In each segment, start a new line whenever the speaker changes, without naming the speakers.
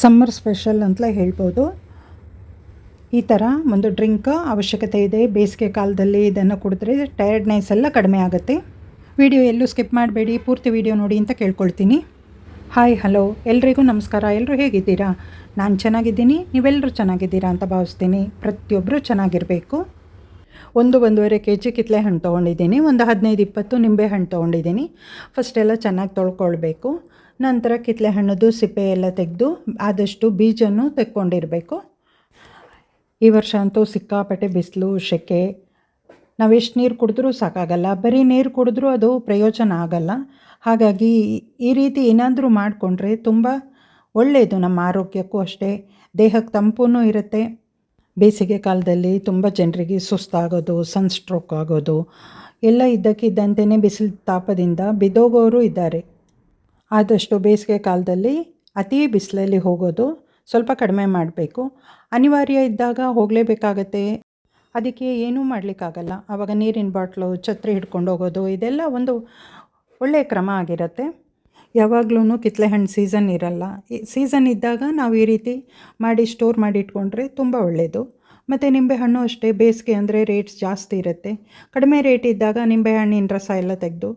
Summer special ಅಂತಲೇ ಹೇಳ್ಬೋದು. ಈ ಥರ ಒಂದು ಡ್ರಿಂಕ್ ಅವಶ್ಯಕತೆ ಇದೆ. ಬೇಸಿಗೆ ಕಾಲದಲ್ಲಿ ಇದನ್ನು ಕುಡಿದ್ರೆ ಟಯರ್ಡ್ನೆಸ್ ಎಲ್ಲ ಕಡಿಮೆ ಆಗುತ್ತೆ. ವಿಡಿಯೋ ಎಲ್ಲೂ ಸ್ಕಿಪ್ ಮಾಡಬೇಡಿ, ಪೂರ್ತಿ ವಿಡಿಯೋ ನೋಡಿ ಅಂತ ಕೇಳ್ಕೊಳ್ತೀನಿ. ಹಾಯ್ ಹಲೋ ಎಲ್ರಿಗೂ ನಮಸ್ಕಾರ. ಎಲ್ಲರೂ ಹೇಗಿದ್ದೀರಾ? ನಾನು ಚೆನ್ನಾಗಿದ್ದೀನಿ, ನೀವೆಲ್ಲರೂ ಚೆನ್ನಾಗಿದ್ದೀರಾ ಅಂತ ಭಾವಿಸ್ತೀನಿ. ಪ್ರತಿಯೊಬ್ಬರು ಚೆನ್ನಾಗಿರಬೇಕು. 1-1.5 kg ಕಿತ್ತಳೆ ಹಣ್ಣು ತೊಗೊಂಡಿದ್ದೀನಿ. ಒಂದು 15-20 ನಿಂಬೆ ಹಣ್ಣು ತೊಗೊಂಡಿದ್ದೀನಿ. ಫಸ್ಟೆಲ್ಲ ಚೆನ್ನಾಗಿ ತೊಳ್ಕೊಳ್ಬೇಕು. ನಂತರ ಕಿತ್ತಳೆ ಹಣ್ಣದು ಸಿಪ್ಪೆ ಎಲ್ಲ ತೆಗೆದು ಆದಷ್ಟು ಬೀಜನೂ ತೆಕ್ಕೊಂಡಿರಬೇಕು. ಈ ವರ್ಷ ಅಂತೂ ಸಿಕ್ಕಾಪಟ್ಟೆ ಬಿಸಿಲು, ಸೆಕೆ. ನಾವು ಎಷ್ಟು ನೀರು ಕುಡಿದ್ರೂ ಸಾಕಾಗಲ್ಲ. ಬರೀ ನೀರು ಕುಡಿದ್ರೂ ಅದು ಪ್ರಯೋಜನ ಆಗಲ್ಲ. ಹಾಗಾಗಿ ಈ ರೀತಿ ಏನಾದರೂ ಮಾಡಿಕೊಂಡ್ರೆ ತುಂಬ ಒಳ್ಳೆಯದು. ನಮ್ಮ ಆರೋಗ್ಯಕ್ಕೂ ಅಷ್ಟೇ, ದೇಹಕ್ಕೆ ತಂಪೂ ಇರುತ್ತೆ. ಬೇಸಿಗೆ ಕಾಲದಲ್ಲಿ ತುಂಬ ಜನರಿಗೆ ಸುಸ್ತಾಗೋದು, ಸನ್ಸ್ಟ್ರೋಕ್ ಆಗೋದು ಎಲ್ಲ ಇದ್ದಕ್ಕಿದ್ದಂತೆಯೇ ಬಿಸಿಲು ತಾಪದಿಂದ ಬಿದ್ದೋಗೋರು ಇದ್ದಾರೆ. ಆದಷ್ಟು ಬೇಸಿಗೆ ಕಾಲದಲ್ಲಿ ಅತಿ ಬಿಸಿಲಲ್ಲಿ ಹೋಗೋದು ಸ್ವಲ್ಪ ಕಡಿಮೆ ಮಾಡಬೇಕು. ಅನಿವಾರ್ಯ ಇದ್ದಾಗ ಹೋಗಲೇಬೇಕಾಗತ್ತೆ. ಅದಕ್ಕೆ ಏನೂ ಮಾಡಲಿಕ್ಕಾಗಲ್ಲ. ಆವಾಗ ನೀರಿನ ಬಾಟ್ಲು, ಛತ್ರಿ ಹಿಡ್ಕೊಂಡು ಹೋಗೋದು ಇದೆಲ್ಲ ಒಂದು ಒಳ್ಳೆಯ ಕ್ರಮ ಆಗಿರುತ್ತೆ. ಯಾವಾಗಲೂ ಕಿತ್ತಳೆ ಹಣ್ಣು ಸೀಸನ್ ಇರಲ್ಲ. ಸೀಸನ್ ಇದ್ದಾಗ ನಾವು ಈ ರೀತಿ ಮಾಡಿ ಸ್ಟೋರ್ ಮಾಡಿ ಇಟ್ಕೊಂಡ್ರೆ ತುಂಬ ಒಳ್ಳೆಯದು. ಮತ್ತು ನಿಂಬೆಹಣ್ಣು ಅಷ್ಟೇ, ಬೇಸಿಗೆ ಅಂದರೆ ರೇಟ್ಸ್ ಜಾಸ್ತಿ ಇರುತ್ತೆ. ಕಡಿಮೆ ರೇಟ್ ಇದ್ದಾಗ ನಿಂಬೆಹಣ್ಣಿನ ರಸ ಎಲ್ಲ ತೆಗೆದು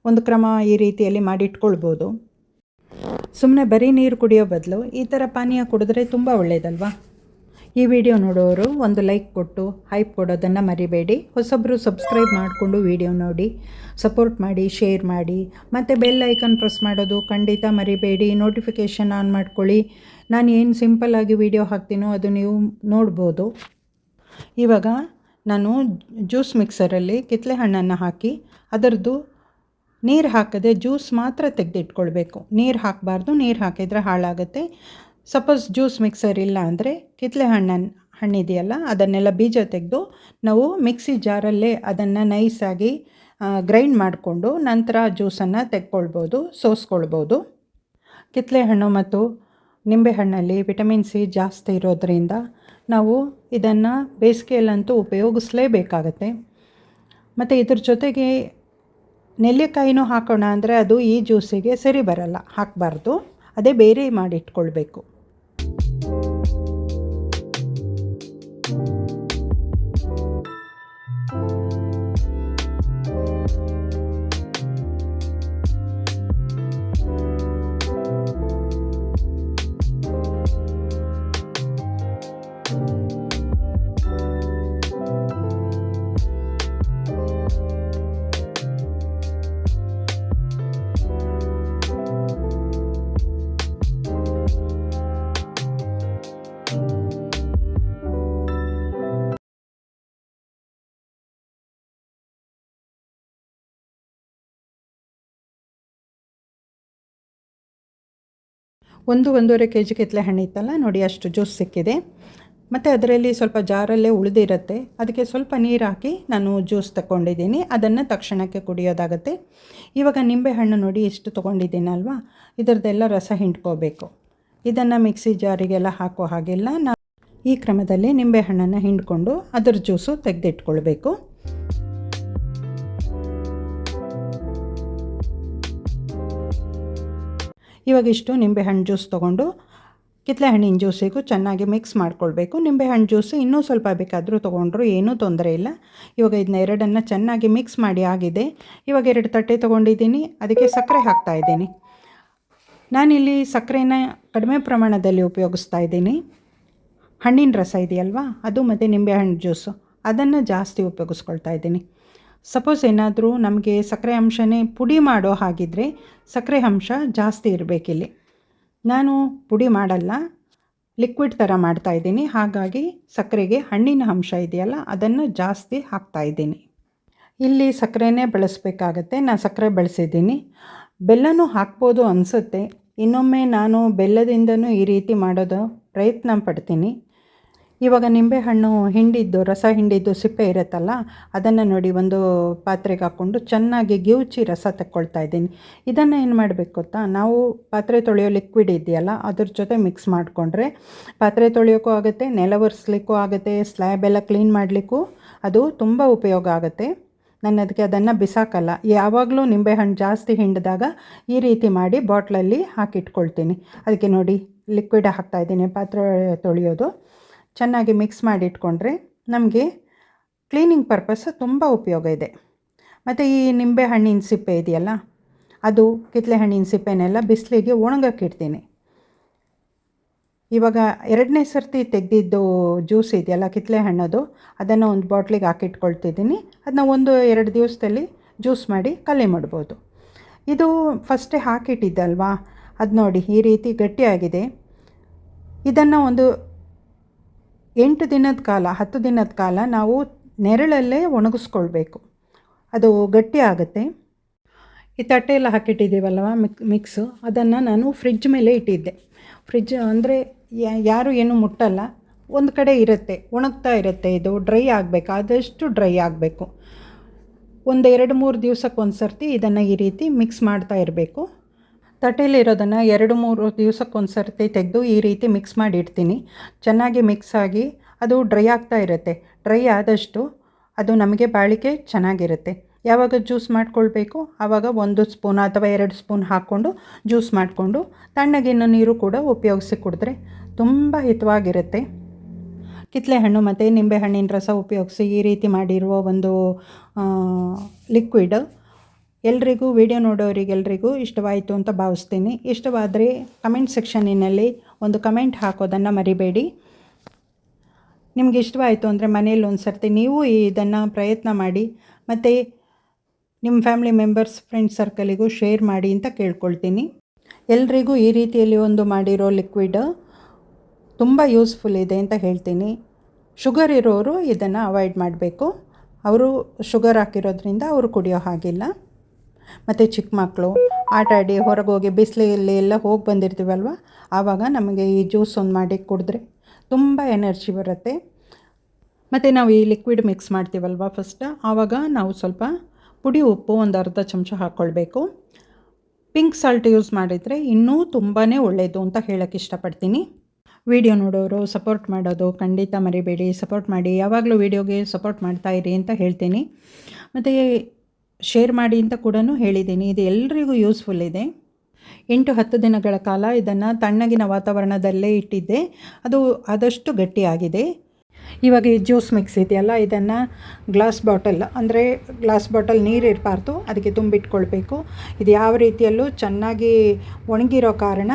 ಒಂದು ಕ್ರಮ ಈ ರೀತಿಯಲ್ಲಿ ಮಾಡಿ ಇಟ್ಕೊಳ್ಬೋದು. ಸುಮ್ಮನೆ ಬರೀ ನೀರು ಕುಡಿಯೋ ಬದಲು ಈ ಥರ ಪಾನೀಯ ಕುಡಿದ್ರೆ ತುಂಬ ಒಳ್ಳೆಯದಲ್ವಾ? ಈ ವಿಡಿಯೋ ನೋಡೋರು ಒಂದು ಲೈಕ್ ಕೊಟ್ಟು ಹೈಪ್ ಕೊಡೋದನ್ನು ಮರಿಬೇಡಿ. ಹೊಸೊಬ್ಬರು ಸಬ್ಸ್ಕ್ರೈಬ್ ಮಾಡಿಕೊಂಡು ವಿಡಿಯೋ ನೋಡಿ ಸಪೋರ್ಟ್ ಮಾಡಿ, ಶೇರ್ ಮಾಡಿ, ಮತ್ತು ಬೆಲ್ ಐಕಾನ್ ಪ್ರೆಸ್ ಮಾಡೋದು ಖಂಡಿತ ಮರಿಬೇಡಿ. ನೋಟಿಫಿಕೇಷನ್ ಆನ್ ಮಾಡ್ಕೊಳ್ಳಿ. ನಾನು ಏನು ಸಿಂಪಲ್ಲಾಗಿ ವಿಡಿಯೋ ಹಾಕ್ತೀನೋ ಅದು ನೀವು ನೋಡ್ಬೋದು. ಇವಾಗ ನಾನು ಜ್ಯೂಸ್ ಮಿಕ್ಸರಲ್ಲಿ ಕಿತ್ತಳೆ ಹಣ್ಣನ್ನು ಹಾಕಿ ಅದರದ್ದು ನೀರು ಹಾಕದೆ ಜ್ಯೂಸ್ ಮಾತ್ರ ತೆಗೆದಿಟ್ಕೊಳ್ಬೇಕು. ನೀರು ಹಾಕಬಾರ್ದು. ನೀರು ಹಾಕಿದರೆ ಹಾಳಾಗುತ್ತೆ. ಸಪೋಸ್ ಜ್ಯೂಸ್ ಮಿಕ್ಸರ್ ಇಲ್ಲ ಅಂದರೆ ಕಿತ್ತಳೆ ಹಣ್ಣಿದೆಯಲ್ಲ ಅದನ್ನೆಲ್ಲ ಬೀಜ ತೆಗೆದು ನಾವು ಮಿಕ್ಸಿ ಜಾರಲ್ಲೇ ಅದನ್ನು ನೈಸಾಗಿ ಗ್ರೈಂಡ್ ಮಾಡಿಕೊಂಡು ನಂತರ ಜ್ಯೂಸನ್ನು ತೆಕ್ಕೊಳ್ಬೋದು, ಸೋಸ್ಕೊಳ್ಬೋದು. ಕಿತ್ತಳೆ ಹಣ್ಣು ಮತ್ತು ನಿಂಬೆಹಣ್ಣಲ್ಲಿ ವಿಟಮಿನ್ ಸಿ ಜಾಸ್ತಿ ಇರೋದರಿಂದ ನಾವು ಇದನ್ನು ಬೇಸಿಗೆಯಲ್ಲಂತೂ ಉಪಯೋಗಿಸಲೇಬೇಕಾಗತ್ತೆ. ಮತ್ತು ಇದ್ರ ಜೊತೆಗೆ ನೆಲ್ಲಿಕಾಯಿನೂ ಹಾಕೋಣ ಅಂದರೆ ಅದು ಈ ಜ್ಯೂಸಿಗೆ ಸರಿ ಬರಲ್ಲ, ಹಾಕಬಾರ್ದು. ಅದೇ ಬೇರೆ ಮಾಡಿ ಇಟ್ಕೊಳ್ಬೇಕು. ಒಂದು 1.5 kg ಕಿತ್ತಳೆ ಹಣ್ಣು ಇತ್ತಲ್ಲ ನೋಡಿ, ಅಷ್ಟು ಜ್ಯೂಸ್ ಸಿಕ್ಕಿದೆ. ಮತ್ತು ಅದರಲ್ಲಿ ಸ್ವಲ್ಪ ಜಾರಲ್ಲೇ ಉಳಿದಿರುತ್ತೆ. ಅದಕ್ಕೆ ಸ್ವಲ್ಪ ನೀರು ಹಾಕಿ ನಾನು ಜ್ಯೂಸ್ ತಗೊಂಡಿದ್ದೀನಿ. ಅದನ್ನು ತಕ್ಷಣಕ್ಕೆ ಕುಡಿಯೋದಾಗುತ್ತೆ. ಇವಾಗ ನಿಂಬೆಹಣ್ಣು ನೋಡಿ ಎಷ್ಟು ತೊಗೊಂಡಿದ್ದೀನಲ್ವಾ, ಇದರದ್ದೆಲ್ಲ ರಸ ಹಿಂಡ್ಕೋಬೇಕು. ಇದನ್ನು ಮಿಕ್ಸಿ ಜಾರಿಗೆಲ್ಲ ಹಾಕೋ ಹಾಗೆಲ್ಲ ನಾವು ಈ ಕ್ರಮದಲ್ಲಿ ನಿಂಬೆಹಣ್ಣನ್ನು ಹಿಂಡ್ಕೊಂಡು ಅದರ ಜ್ಯೂಸು ತೆಗೆದಿಟ್ಕೊಳ್ಬೇಕು. ಇವಾಗಿಷ್ಟು ನಿಂಬೆಹಣ್ಣು ಜ್ಯೂಸ್ ತೊಗೊಂಡು ಕಿತ್ತಳೆ ಹಣ್ಣಿನ ಜ್ಯೂಸಿಗೂ ಚೆನ್ನಾಗಿ ಮಿಕ್ಸ್ ಮಾಡ್ಕೊಳ್ಬೇಕು. ನಿಂಬೆಹಣ್ಣು ಜ್ಯೂಸು ಇನ್ನೂ ಸ್ವಲ್ಪ ಬೇಕಾದರೂ ತೊಗೊಂಡ್ರು ಏನೂ ತೊಂದರೆ ಇಲ್ಲ. ಇವಾಗ ಇದನ್ನ ಎರಡನ್ನು ಚೆನ್ನಾಗಿ ಮಿಕ್ಸ್ ಮಾಡಿ ಆಗಿದೆ. ಇವಾಗ 2 ತಟ್ಟೆ ತೊಗೊಂಡಿದ್ದೀನಿ. ಅದಕ್ಕೆ ಸಕ್ಕರೆ ಹಾಕ್ತಾಯಿದ್ದೀನಿ. ನಾನಿಲ್ಲಿ ಸಕ್ಕರೆನ ಕಡಿಮೆ ಪ್ರಮಾಣದಲ್ಲಿ ಉಪಯೋಗಿಸ್ತಾ ಇದ್ದೀನಿ. ಹಣ್ಣಿನ ರಸ ಇದೆಯಲ್ವಾ ಅದು ಮತ್ತು ನಿಂಬೆಹಣ್ಣು ಜ್ಯೂಸು ಅದನ್ನು ಜಾಸ್ತಿ ಉಪಯೋಗಿಸ್ಕೊಳ್ತಾ ಇದ್ದೀನಿ. ಸಪೋಸ್ ಏನಾದರೂ ನಮಗೆ ಸಕ್ಕರೆ ಅಂಶನೇ ಪುಡಿ ಮಾಡೋ ಹಾಗಿದ್ದರೆ ಸಕ್ಕರೆ ಅಂಶ ಜಾಸ್ತಿ ಇರಬೇಕಿಲ್ಲಿ. ನಾನು ಪುಡಿ ಮಾಡಲ್ಲ, ಲಿಕ್ವಿಡ್ ಥರ ಮಾಡ್ತಾಯಿದ್ದೀನಿ. ಹಾಗಾಗಿ ಸಕ್ಕರೆಗೆ ಹಣ್ಣಿನ ಅಂಶ ಇದೆಯಲ್ಲ ಅದನ್ನು ಜಾಸ್ತಿ ಹಾಕ್ತಾಯಿದ್ದೀನಿ. ಇಲ್ಲಿ ಸಕ್ಕರೆನೇ ಬಳಸಬೇಕಾಗತ್ತೆ. ನಾನು ಸಕ್ಕರೆ ಬಳಸಿದ್ದೀನಿ. ಬೆಲ್ಲನೂ ಹಾಕ್ಬೋದು ಅನಿಸುತ್ತೆ. ಇನ್ನೊಮ್ಮೆ ನಾನು ಬೆಲ್ಲದಿಂದನೂ ಈ ರೀತಿ ಮಾಡೋದು ಪ್ರಯತ್ನ ಪಡ್ತೀನಿ. ಇವಾಗ ನಿಂಬೆಹಣ್ಣು ಹಿಂಡಿದ್ದು, ರಸ ಹಿಂಡಿದ್ದು ಸಿಪ್ಪೆ ಇರುತ್ತಲ್ಲ ಅದನ್ನು ನೋಡಿ ಒಂದು ಪಾತ್ರೆಗೆ ಹಾಕ್ಕೊಂಡು ಚೆನ್ನಾಗಿ ಗಿವುಚಿ ರಸ ತಗೊಳ್ತಾ ಇದ್ದೀನಿ. ಇದನ್ನು ಏನು ಮಾಡಬೇಕು ಗೊತ್ತಾ, ನಾವು ಪಾತ್ರೆ ತೊಳೆಯೋ ಲಿಕ್ವಿಡ್ ಇದೆಯಲ್ಲ ಅದ್ರ ಜೊತೆ ಮಿಕ್ಸ್ ಮಾಡಿಕೊಂಡ್ರೆ ಪಾತ್ರೆ ತೊಳೆಯೋಕ್ಕೂ ಆಗುತ್ತೆ, ನೆಲ ಒರೆಸ್ಲಿಕ್ಕೂ ಆಗುತ್ತೆ, ಸ್ಲ್ಯಾಬ್ ಎಲ್ಲ ಕ್ಲೀನ್ ಮಾಡಲಿಕ್ಕೂ ಅದು ತುಂಬ ಉಪಯೋಗ ಆಗುತ್ತೆ. ನಾನು ಅದಕ್ಕೆ ಅದನ್ನು ಬಿಸಾಕಲ್ಲ. ಯಾವಾಗಲೂ ನಿಂಬೆಹಣ್ಣು ಜಾಸ್ತಿ ಹಿಂಡಿದಾಗ ಈ ರೀತಿ ಮಾಡಿ ಬಾಟ್ಲಲ್ಲಿ ಹಾಕಿಟ್ಕೊಳ್ತೀನಿ. ಅದಕ್ಕೆ ನೋಡಿ ಲಿಕ್ವಿಡ್ ಹಾಕ್ತಾಯಿದ್ದೀನಿ, ಪಾತ್ರೆ ತೊಳೆಯೋದು. ಚೆನ್ನಾಗಿ ಮಿಕ್ಸ್ ಮಾಡಿ ಇಟ್ಕೊಂಡ್ರೆ ನಮಗೆ ಕ್ಲೀನಿಂಗ್ ಪರ್ಪಸ್ ತುಂಬ ಉಪಯೋಗ ಇದೆ. ಮತ್ತು ಈ ನಿಂಬೆ ಹಣ್ಣಿನ ಸಿಪ್ಪೆ ಇದೆಯಲ್ಲ, ಅದು ಕಿತ್ತಳೆ ಹಣ್ಣಿನ ಸಿಪ್ಪೆನೆಲ್ಲ ಬಿಸಿಲಿಗೆ ಒಣಗಕ್ಕಿಡ್ತೀನಿ. ಇವಾಗ 2ನೇ ಸರ್ತಿ ತೆಗೆದಿದ್ದು ಜ್ಯೂಸ್ ಇದೆಯಲ್ಲ ಕಿತ್ತಳೆ ಹಣ್ಣದು, ಅದನ್ನು ಒಂದು ಬಾಟ್ಲಿಗೆ ಹಾಕಿಟ್ಕೊಳ್ತಿದ್ದೀನಿ. ಅದನ್ನ 1-2 ದಿವಸದಲ್ಲಿ ಜ್ಯೂಸ್ ಮಾಡಿ ಖಾಲಿ ಮಾಡ್ಬೋದು. ಇದು ಫಸ್ಟೇ ಹಾಕಿಟ್ಟಿದ್ದಲ್ವಾ, ಅದು ನೋಡಿ ಈ ರೀತಿ ಗಟ್ಟಿಯಾಗಿದೆ. ಇದನ್ನು ಒಂದು 8 ದಿನದ ಕಾಲ 10 ದಿನದ ಕಾಲ ನಾವು ನೆರಳಲ್ಲೇ ಒಣಗಿಸ್ಕೊಳ್ಬೇಕು, ಅದು ಗಟ್ಟಿ ಆಗುತ್ತೆ. ಈ ತಟ್ಟೆಯೆಲ್ಲ ಹಾಕಿಟ್ಟಿದ್ದೀವಲ್ವ ಮಿಕ್ಸು, ಅದನ್ನು ನಾನು ಫ್ರಿಡ್ಜ್ ಮೇಲೆ ಇಟ್ಟಿದ್ದೆ. ಫ್ರಿಡ್ಜ್ ಅಂದರೆ ಯಾರು ಏನೂ ಮುಟ್ಟಲ್ಲ, ಒಂದು ಕಡೆ ಇರುತ್ತೆ, ಒಣಗ್ತಾ ಇರುತ್ತೆ. ಇದು ಡ್ರೈ ಆಗಬೇಕು, ಆದಷ್ಟು ಡ್ರೈ ಆಗಬೇಕು. ಒಂದು 2-3 ದಿವಸಕ್ಕೆ ಒಂದು ಸರ್ತಿ ಇದನ್ನು ಈ ರೀತಿ ಮಿಕ್ಸ್ ಮಾಡ್ತಾ ಇರಬೇಕು. ತಟ್ಟೆಯಲ್ಲಿರೋದನ್ನು 2-3 ದಿವಸಕ್ಕೆ ಒಂದು ಸರ್ತಿ ತೆಗೆದು ಈ ರೀತಿ ಮಿಕ್ಸ್ ಮಾಡಿ ಇಡ್ತೀನಿ. ಚೆನ್ನಾಗಿ ಮಿಕ್ಸ್ ಆಗಿ ಅದು ಡ್ರೈ ಆಗ್ತಾ ಇರುತ್ತೆ. ಡ್ರೈ ಆದಷ್ಟು ಅದು ನಮಗೆ ಬಾಳಿಕೆ ಚೆನ್ನಾಗಿರುತ್ತೆ. ಯಾವಾಗ ಜ್ಯೂಸ್ ಮಾಡ್ಕೊಳ್ಬೇಕು ಆವಾಗ 1 ಸ್ಪೂನ್ ಅಥವಾ 2 ಸ್ಪೂನ್ ಹಾಕ್ಕೊಂಡು ಜ್ಯೂಸ್ ಮಾಡಿಕೊಂಡು ತಣ್ಣಗಿನ ನೀರು ಕೂಡ ಉಪಯೋಗಿಸಿ ಕುಡಿದ್ರೆ ತುಂಬ ಹಿತವಾಗಿರುತ್ತೆ. ಕಿತ್ತಳೆ ಹಣ್ಣು ಮತ್ತು ನಿಂಬೆ ಹಣ್ಣಿನ ರಸ ಉಪಯೋಗಿಸಿ ಈ ರೀತಿ ಮಾಡಿರುವ ಒಂದು ಲಿಕ್ವಿಡ್ ಎಲ್ರಿಗೂ, ವಿಡಿಯೋ ನೋಡೋರಿಗೆಲ್ರಿಗೂ ಇಷ್ಟವಾಯಿತು ಅಂತ ಭಾವಿಸ್ತೀನಿ. ಇಷ್ಟವಾದರೆ ಕಮೆಂಟ್ ಸೆಕ್ಷನ್ನಿನಲ್ಲಿ ಒಂದು ಕಮೆಂಟ್ ಹಾಕೋದನ್ನು ಮರಿಬೇಡಿ. ನಿಮಗೆ ಇಷ್ಟವಾಯಿತು ಅಂದರೆ ಮನೆಯಲ್ಲಿ ಒಂದು ಸರ್ತಿ ನೀವು ಇದನ್ನು ಪ್ರಯತ್ನ ಮಾಡಿ ಮತ್ತು ನಿಮ್ಮ ಫ್ಯಾಮಿಲಿ ಮೆಂಬರ್ಸ್, ಫ್ರೆಂಡ್ಸ್ ಸರ್ಕಲಿಗೂ ಶೇರ್ ಮಾಡಿ ಅಂತ ಕೇಳ್ಕೊಳ್ತೀನಿ. ಎಲ್ರಿಗೂ ಈ ರೀತಿಯಲ್ಲಿ ಒಂದು ಮಾಡಿರೋ ಲಿಕ್ವಿಡ್ ತುಂಬ ಯೂಸ್ಫುಲ್ ಇದೆ ಅಂತ ಹೇಳ್ತೀನಿ. ಶುಗರ್ ಇರೋರು ಇದನ್ನು ಅವಾಯ್ಡ್ ಮಾಡಬೇಕು. ಅವರು ಶುಗರ್ ಹಾಕಿರೋದ್ರಿಂದ ಅವರು ಕುಡಿಯೋ ಹಾಗಿಲ್ಲ. ಮತ್ತು ಚಿಕ್ಕ ಮಕ್ಕಳು ಆಟ ಆಡಿ ಹೊರಗೋಗಿ ಬಿಸಿಲಲ್ಲಿ ಎಲ್ಲ ಹೋಗಿ ಬಂದಿರ್ತೀವಲ್ವ, ಆವಾಗ ನಮಗೆ ಈ ಜ್ಯೂಸ್ ಒಂದು ಮಾಡಿ ಕುಡಿದ್ರೆ ತುಂಬ ಎನರ್ಜಿ ಬರುತ್ತೆ. ಮತ್ತು ನಾವು ಈ ಲಿಕ್ವಿಡ್ ಮಿಕ್ಸ್ ಮಾಡ್ತೀವಲ್ವ ಫಸ್ಟ್, ಆವಾಗ ನಾವು ಸ್ವಲ್ಪ ಪುಡಿ ಉಪ್ಪು ಒಂದು ಅರ್ಧ ಚಮಚ ಹಾಕ್ಕೊಳ್ಬೇಕು. ಪಿಂಕ್ ಸಾಲ್ಟ್ ಯೂಸ್ ಮಾಡಿದರೆ ಇನ್ನೂ ತುಂಬಾ ಒಳ್ಳೆಯದು ಅಂತ ಹೇಳೋಕ್ಕೆ ಇಷ್ಟಪಡ್ತೀನಿ. ವಿಡಿಯೋ ನೋಡೋರು ಸಪೋರ್ಟ್ ಮಾಡೋದು ಖಂಡಿತ ಮರಿಬೇಡಿ. ಸಪೋರ್ಟ್ ಮಾಡಿ, ಯಾವಾಗಲೂ ವಿಡಿಯೋಗೆ ಸಪೋರ್ಟ್ ಮಾಡ್ತಾಯಿರಿ ಅಂತ ಹೇಳ್ತೀನಿ. ಮತ್ತು ಶೇರ್ ಮಾಡಿ ಅಂತ ಕೂಡ ಹೇಳಿದ್ದೀನಿ. ಇದು ಎಲ್ರಿಗೂ ಯೂಸ್ಫುಲ್ ಇದೆ. 8-10 ದಿನಗಳ ಕಾಲ ಇದನ್ನು ತಣ್ಣಗಿನ ವಾತಾವರಣದಲ್ಲೇ ಇಟ್ಟಿದ್ದೆ, ಅದು ಆದಷ್ಟು ಗಟ್ಟಿಯಾಗಿದೆ. ಇವಾಗ ಈ ಜ್ಯೂಸ್ ಮಿಕ್ಸ್ ಇದೆಯಲ್ಲ, ಇದನ್ನು ಗ್ಲಾಸ್ ಬಾಟಲ್ ನೀರು ಇರಬಾರ್ದು, ಅದಕ್ಕೆ ತುಂಬಿಟ್ಕೊಳ್ಬೇಕು. ಇದು ಯಾವ ರೀತಿಯಲ್ಲೂ ಚೆನ್ನಾಗಿ ಒಣಗಿರೋ ಕಾರಣ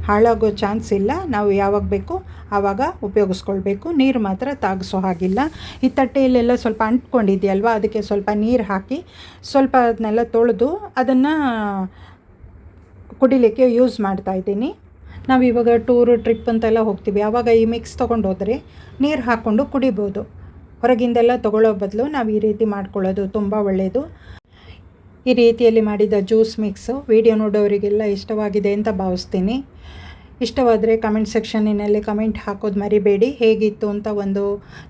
ಹಾಳಾಗೋ ಚಾನ್ಸ್ ಇಲ್ಲ. ನಾವು ಯಾವಾಗ ಬೇಕು ಆವಾಗ ಉಪಯೋಗಿಸ್ಕೊಳ್ಬೇಕು. ನೀರು ಮಾತ್ರ ತಾಗಿಸೋ ಹಾಗಿಲ್ಲ. ಈ ತಟ್ಟೆಯಲ್ಲೆಲ್ಲ ಸ್ವಲ್ಪ ಅಂಟ್ಕೊಂಡಿದೆಯಲ್ವ, ಅದಕ್ಕೆ ಸ್ವಲ್ಪ ನೀರು ಹಾಕಿ ಸ್ವಲ್ಪ ಅದನ್ನೆಲ್ಲ ತೊಳೆದು ಅದನ್ನು ಕುಡಿಲಿಕ್ಕೆ ಯೂಸ್ ಮಾಡ್ತಾಯಿದ್ದೀನಿ. ನಾವು ಇವಾಗ ಟೂರು ಟ್ರಿಪ್ ಅಂತೆಲ್ಲ ಹೋಗ್ತೀವಿ, ಆವಾಗ ಈ ಮಿಕ್ಸ್ ತೊಗೊಂಡು ಹೋದರೆ ನೀರು ಹಾಕ್ಕೊಂಡು ಕುಡಿಬೋದು. ಹೊರಗಿಂದೆಲ್ಲ ತೊಗೊಳ್ಳೋ ಬದಲು ನಾವು ಈ ರೀತಿ ಮಾಡ್ಕೊಳ್ಳೋದು ತುಂಬ ಒಳ್ಳೆಯದು. ಈ ರೀತಿಯಲ್ಲಿ ಮಾಡಿದ ಜ್ಯೂಸ್ ಮಿಕ್ಸು ವಿಡಿಯೋ ನೋಡೋರಿಗೆಲ್ಲ ಇಷ್ಟವಾಗಿದೆ ಅಂತ ಭಾವಿಸ್ತೀನಿ. ಇಷ್ಟವಾದರೆ ಕಮೆಂಟ್ ಸೆಕ್ಷನ್ನಿನಲ್ಲಿ ಕಮೆಂಟ್ ಹಾಕೋದು ಮರಿಬೇಡಿ. ಹೇಗಿತ್ತು ಅಂತ ಒಂದು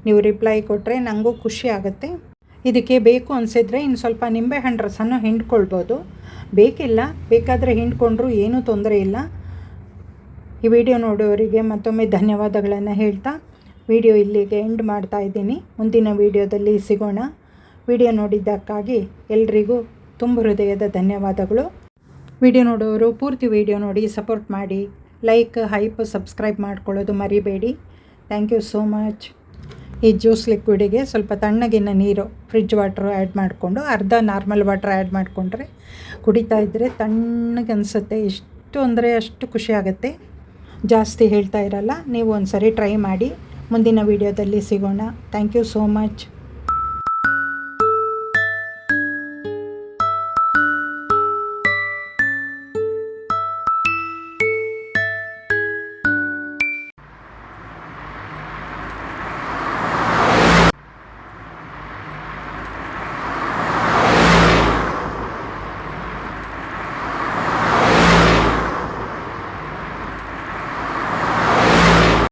ನೀವು ರಿಪ್ಲೈ ಕೊಟ್ಟರೆ ನನಗೂ ಖುಷಿ ಆಗುತ್ತೆ. ಇದಕ್ಕೆ ಬೇಕು ಅನಿಸಿದರೆ ಇನ್ನು ಸ್ವಲ್ಪ ನಿಂಬೆಹಣ್ಣು ರಸನೂ ಹಿಂಡ್ಕೊಳ್ಬೋದು. ಬೇಕಿಲ್ಲ, ಬೇಕಾದರೆ ಹಿಂಡ್ಕೊಂಡ್ರೂ ಏನೂ ತೊಂದರೆ ಇಲ್ಲ. ಈ ವಿಡಿಯೋ ನೋಡೋರಿಗೆ ಮತ್ತೊಮ್ಮೆ ಧನ್ಯವಾದಗಳನ್ನು ಹೇಳ್ತಾ ವಿಡಿಯೋ ಇಲ್ಲಿಗೆ ಎಂಡ್ ಮಾಡ್ತಾ ಇದ್ದೀನಿ. ಮುಂದಿನ ವಿಡಿಯೋದಲ್ಲಿ ಸಿಗೋಣ. ವಿಡಿಯೋ ನೋಡಿದ್ದಕ್ಕಾಗಿ ಎಲ್ರಿಗೂ ತುಂಬ ಹೃದಯದ ಧನ್ಯವಾದಗಳು. ವಿಡಿಯೋ ನೋಡೋರು ಪೂರ್ತಿ ವಿಡಿಯೋ ನೋಡಿ ಸಪೋರ್ಟ್ ಮಾಡಿ. ಲೈಕ್, ಹೈಪ್, ಸಬ್ಸ್ಕ್ರೈಬ್ ಮಾಡ್ಕೊಳ್ಳೋದು ಮರಿಬೇಡಿ. Thank you so much. ಈ ಜ್ಯೂಸ್ ಲಿಕ್ವಿಡಿಗೆ ಸ್ವಲ್ಪ ತಣ್ಣಗಿನ ನೀರು, ಫ್ರಿಡ್ಜ್ ವಾಟ್ರ್ ಆ್ಯಡ್ ಮಾಡಿಕೊಂಡು ಅರ್ಧ ನಾರ್ಮಲ್ ವಾಟ್ರ್ ಆ್ಯಡ್ ಮಾಡಿಕೊಂಡ್ರೆ ಕುಡಿತಾ ಇದ್ದರೆ ತಣ್ಣಗೆ ಅನಿಸುತ್ತೆ. ಎಷ್ಟು ಅಂದರೆ ಅಷ್ಟು ಖುಷಿಯಾಗುತ್ತೆ. ಜಾಸ್ತಿ ಹೇಳ್ತಾ ಇರಲ್ಲ. ನೀವು ಒಂದು ಸರಿ ಟ್ರೈ ಮಾಡಿ. ಮುಂದಿನ ವಿಡಿಯೋದಲ್ಲಿ ಸಿಗೋಣ. Thank you so much.